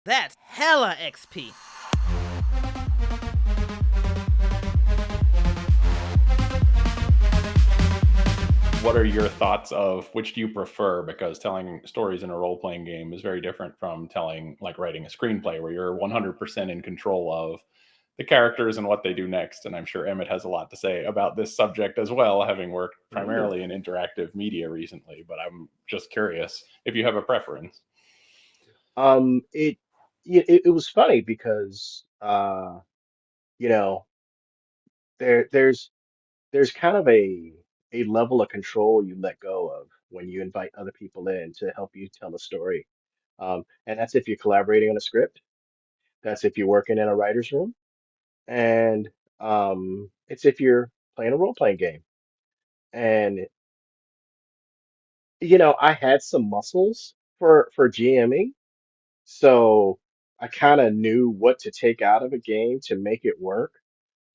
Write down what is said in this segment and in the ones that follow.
That's hella XP. What are your thoughts of which do you prefer? Because telling stories in a role-playing game is very different from writing a screenplay where you're 100% in control of the characters and what they do next. And I'm sure Emmett has a lot to say about this subject as well, having worked primarily in interactive media recently. But I'm just curious if you have a preference. Um, it, it was funny because you know, there's kind of a level of control you let go of when you invite other people in to help you tell a story. And that's if you're collaborating on a script. That's if you're working in a writer's room, and it's if you're playing a role-playing game. And I had some muscles for GMing, so I kind of knew what to take out of a game to make it work.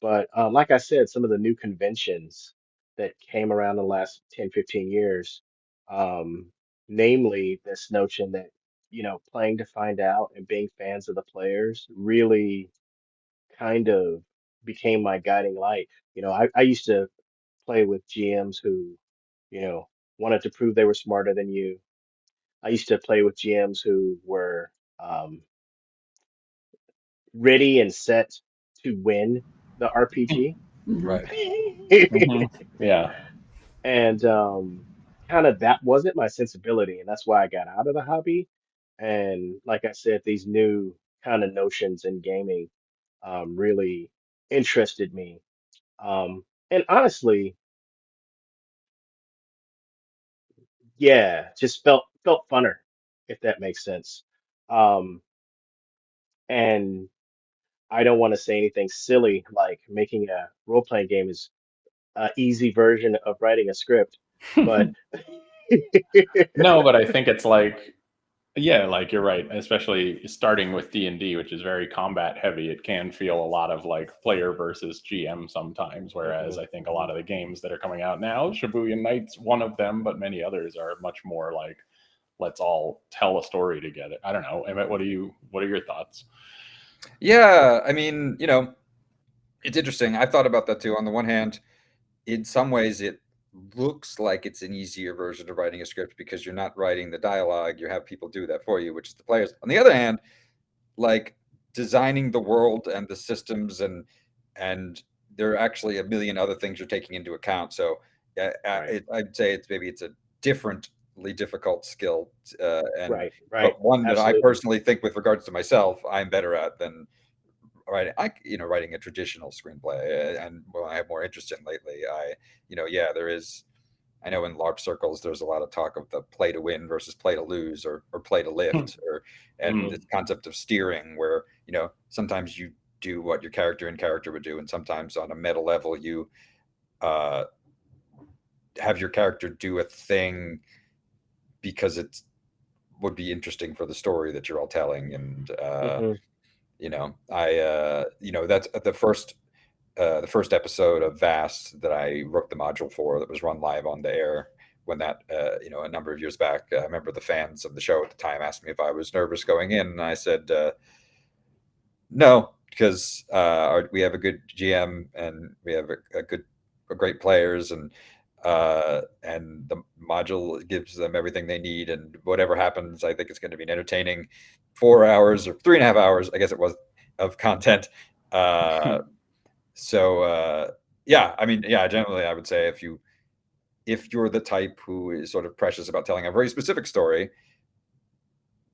But like I said, some of the new conventions that came around in the last 10, 15 years, um, namely this notion that, playing to find out and being fans of the players really kind of became my guiding light. I used to play with GMs who, you know, wanted to prove they were smarter than you. I used to play with GMs who were um, ready and set to win the RPG. Right. Mhm. Yeah. And kind of that wasn't my sensibility, and that's why I got out of the hobby. And like I said, these new kind of notions in gaming really interested me. And honestly, yeah, just felt funner, if that makes sense. Um, and I don't want to say anything silly like making a role-playing game is an easy version of writing a script, but No, but I think it's like, yeah, like you're right. Especially starting with D&D, which is very combat heavy, it can feel a lot of like player versus GM sometimes. Whereas Mhm, I think a lot mhm. of the games that are coming out now, Shibuyan Knights, one of them, but many others are much more like let's all tell a story together. I don't know, Emmett. What are your thoughts? Yeah, I mean, it's interesting. I thought about that too. On the one hand, in some ways, it looks like it's an easier version of writing a script because you're not writing the dialogue. You have people do that for you, which is the players. On the other hand, like designing the world and the systems and there are actually a million other things you're taking into account. So Right, I'd say it's a differently difficult skill, and right, right. but one that I Absolutely. personally think, with regards to myself, I'm better at than writing a traditional screenplay, and well, I have more interest in lately. Yeah, there is. I know in large circles, there's a lot of talk of the play to win versus play to lose, or play to lift, and Hmm. this concept of steering, where sometimes you do what your character in character would do, and sometimes on a meta level you uh, have your character do a thing because it would be interesting for the story that you're all telling, and Hmm. that's the first episode of Vast that I wrote the module for, that was run live on the air when a number of years back. I remember the fans of the show at the time asked me if I was nervous going in, and I said no, because we have a good GM and we have a great players, and the module gives them everything they need, and whatever happens, I think it's going to be an entertaining 4 hours or 3.5 hours, I guess it was, of content. Uh, so yeah, I mean, yeah, generally I would say if you're the type who is sort of precious about telling a very specific story,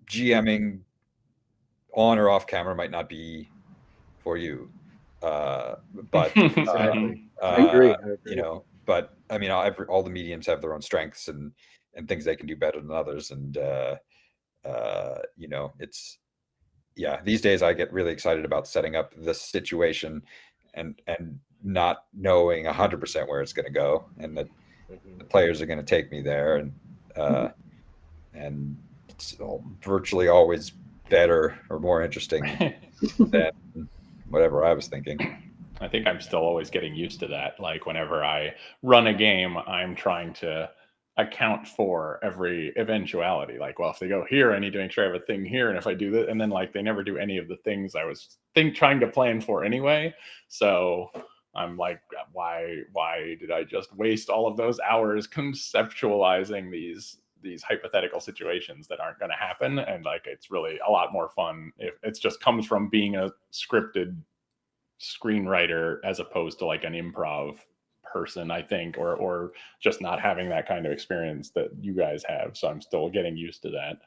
GMing on or off camera might not be for you. Uh, but Exactly. I uh, agree. I agree. but I mean, all the mediums have their own strengths and things they can do better than others, and it's yeah. These days, I get really excited about setting up this situation and not knowing 100% where it's going to go, and that Hmm. the players are going to take me there, uh, and it's virtually always better or more interesting than whatever I was thinking. I think I'm still always getting used to that. Like whenever I run a game, I'm trying to account for every eventuality. Like, well, if they go here, I need to make sure I have a thing here, and if I do this, and then like they never do any of the things I was trying to plan for anyway. So I'm like, why did I just waste all of those hours conceptualizing these hypothetical situations that aren't going to happen? And like, it's really a lot more fun if it just comes from being a scripted screenwriter as opposed to like an improv person, I think, or just not having that kind of experience that you guys have. So I'm still getting used to that.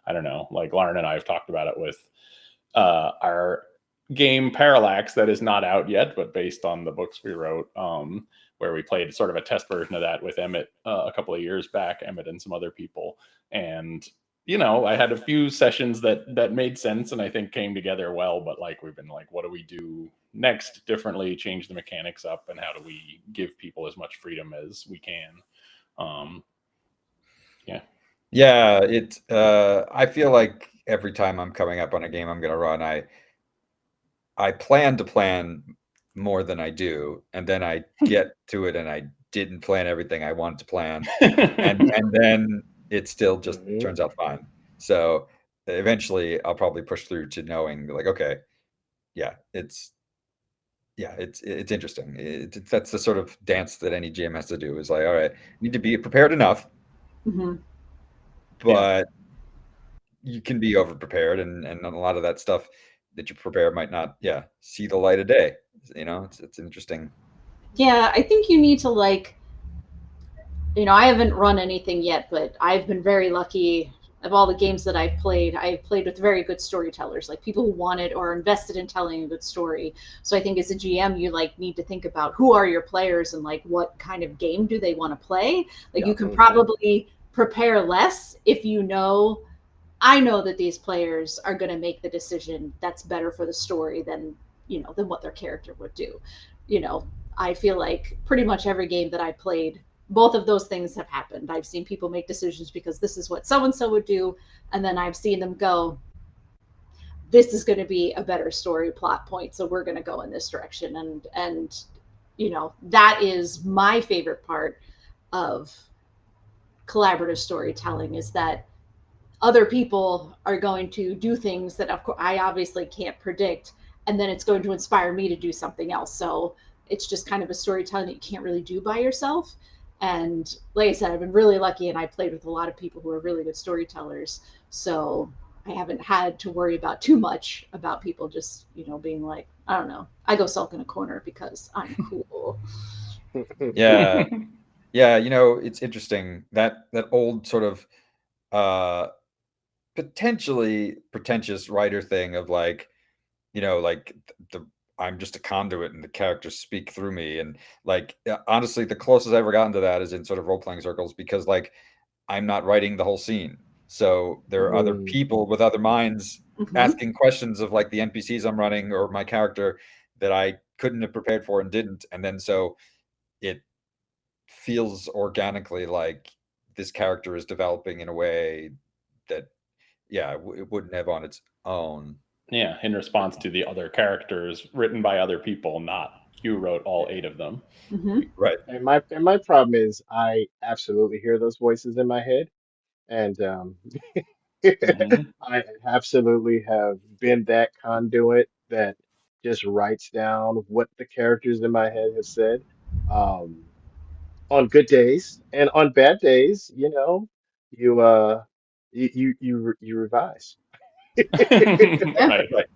I don't know. Like Lauren and I have talked about it with our game Parallax that is not out yet, but based on the books we wrote, where we played sort of a test version of that with Emmett a couple of years back, Emmett and some other people. And I had a few sessions that made sense and I think came together well, but like we've been like, what do we do next differently, change the mechanics up, and how do we give people as much freedom as we can? Yeah, I feel like every time I'm coming up on a game I'm going to run, I plan to plan more than I do, and then I get to it and I didn't plan everything I wanted to plan, and then it still just turns out fine. So eventually I'll probably push through to knowing like, okay, it's interesting. That's the sort of dance that any GM has to do, is like, all right, you need to be prepared enough, but you can be over prepared, and a lot of that stuff that you prepare might not see the light of day. It's interesting. Yeah, I think you need to like, I haven't run anything yet, but I've been very lucky. Of all the games that I've played with very good storytellers, like people who wanted or invested in telling a good story. So I think as a GM, you like need to think about who are your players and like what kind of game do they want to play. Like you can probably prepare less if I know that these players are going to make the decision that's better for the story than what their character would do. I feel like pretty much every game that I played, both of those things have happened. I've seen people make decisions because this is what so-and-so would do. And then I've seen them go, this is going to be a better story plot point. So we're going to go in this direction. And that is my favorite part of collaborative storytelling, is that other people are going to do things that of course I obviously can't predict. And then it's going to inspire me to do something else. So it's just kind of a storytelling that you can't really do by yourself. And like I said, I've been really lucky and I played with a lot of people who are really good storytellers. So I haven't had to worry about too much about people just, being like, I don't know, I go sulk in a corner because I'm cool. Yeah. It's interesting that old sort of potentially pretentious writer thing of like, like I'm just a conduit and the characters speak through me. And like, honestly, the closest I've ever gotten to that is in sort of role-playing circles, because like I'm not writing the whole scene. So there are other people with other minds asking questions of like the NPCs I'm running or my character that I couldn't have prepared for and didn't. And then so it feels organically like this character is developing in a way that, it wouldn't have on its own. Yeah, in response to the other characters written by other people, not you wrote all 8 of them. Right. And my problem is I absolutely hear those voices in my head, and I absolutely have been that conduit that just writes down what the characters in my head have said. On good days and on bad days, you you revise. Right.